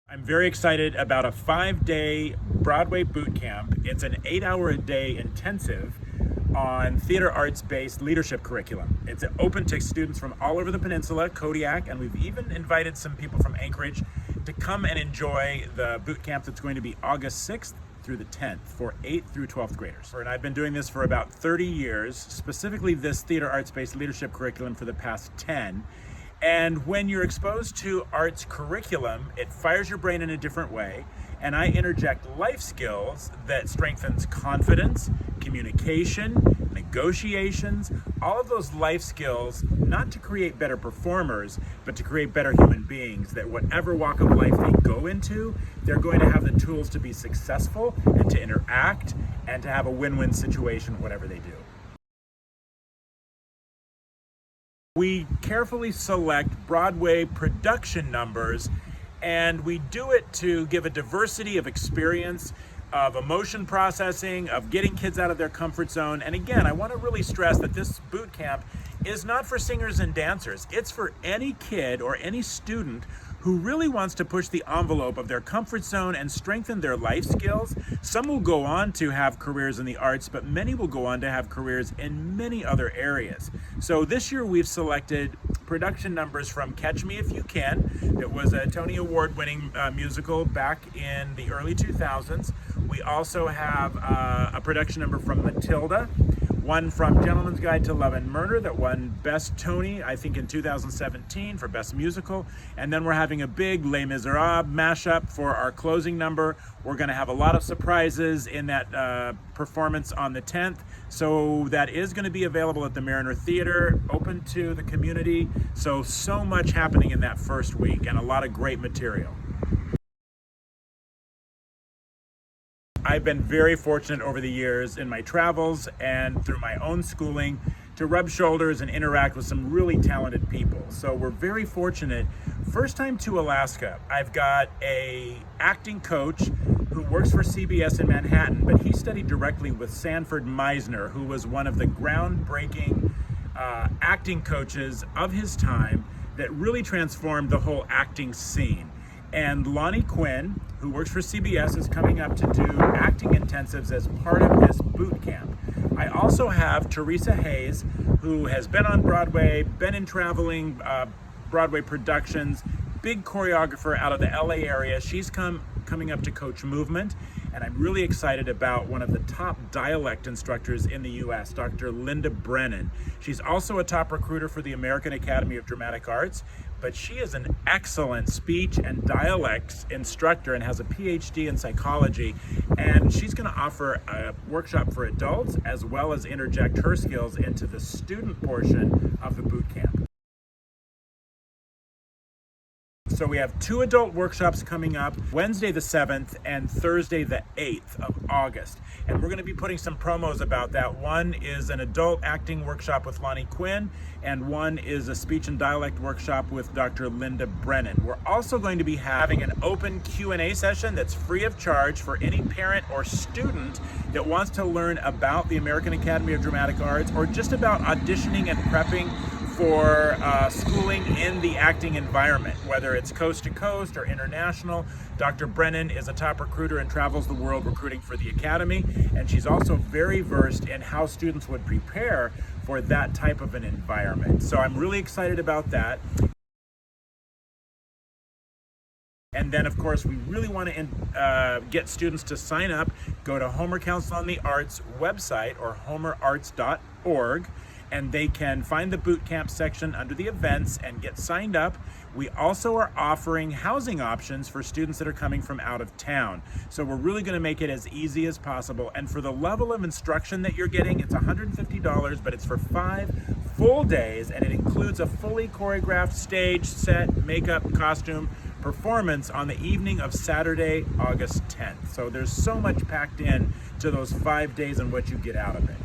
I'm very excited about a 5-day Broadway Bootcamp. It's an 8-hour-a-day intensive on theater arts-based leadership curriculum. It's open to students from all over the peninsula, Kodiak, and we've even invited some people from Anchorage to come and enjoy the bootcamp that's going to be August 6th through the 10th for 8th through 12th graders. And I've been doing this for about 30 years, specifically this theater arts-based leadership curriculum for the past 10. And when you're exposed to arts curriculum, it fires your brain in a different way. And I interject life skills that strengthens confidence, communication, negotiations, all of those life skills, not to create better performers, but to create better human beings, that whatever walk of life they go into, they're going to have the tools to be successful and to interact and to have a win-win situation, whatever they do. We carefully select Broadway production numbers, and we do it to give a diversity of experience, of emotion processing, of getting kids out of their comfort zone. And again, I want to really stress that this boot camp is not for singers and dancers. It's for any kid or any student who really wants to push the envelope of their comfort zone and strengthen their life skills. Some will go on to have careers in the arts, but many will go on to have careers in many other areas. So this year we've selected production numbers from Catch Me If You Can. It was a Tony Award-winning musical back in the early 2000s. We also have a production number from Matilda, one from Gentleman's Guide to Love and Murder that won Best Tony, I think in 2017 for Best Musical. And then we're having a big Les Miserables mashup for our closing number. We're gonna have a lot of surprises in that performance on the 10th. So that is gonna be available at the Mariner Theater, open to the community. So much happening in that first week and a lot of great material. I've been very fortunate over the years in my travels and through my own schooling to rub shoulders and interact with some really talented people. So we're very fortunate. First time to Alaska, I've got a acting coach who works for CBS in Manhattan, but he studied directly with Sanford Meisner, who was one of the groundbreaking acting coaches of his time that really transformed the whole acting scene. And Lonnie Quinn, who works for CBS, is coming up to do acting intensives as part of this boot camp. I also have Teresa Hayes, who has been on Broadway, been in traveling Broadway productions, big choreographer out of the LA area. She's coming up to coach movement, and I'm really excited about one of the top dialect instructors in the US, Dr. Linda Brennan. She's also a top recruiter for the American Academy of Dramatic Arts, but she is an excellent speech and dialects instructor and has a PhD in psychology, and she's going to offer a workshop for adults as well as interject her skills into the student portion of the boot camp. So we have 2 adult workshops coming up, Wednesday the 7th and Thursday the 8th of August. And we're going to be putting some promos about that. One is an adult acting workshop with Lonnie Quinn, and one is a speech and dialect workshop with Dr. Linda Brennan. We're also going to be having an open Q&A session that's free of charge for any parent or student that wants to learn about the American Academy of Dramatic Arts or just about auditioning and prepping for schooling in the acting environment, whether it's coast to coast or international. Dr. Brennan is a top recruiter and travels the world recruiting for the Academy, and she's also very versed in how students would prepare for that type of an environment. So I'm really excited about that. And then, of course, we really want to get students to sign up. Go to Homer Council on the Arts website or homerarts.org, and they can find the boot camp section under the events and get signed up. We also are offering housing options for students that are coming from out of town. So we're really going to make it as easy as possible. And for the level of instruction that you're getting, it's $150, but it's for 5 full days, and it includes a fully choreographed stage, set, makeup, costume, performance on the evening of Saturday, August 10th. So there's so much packed in to those 5 days and what you get out of it.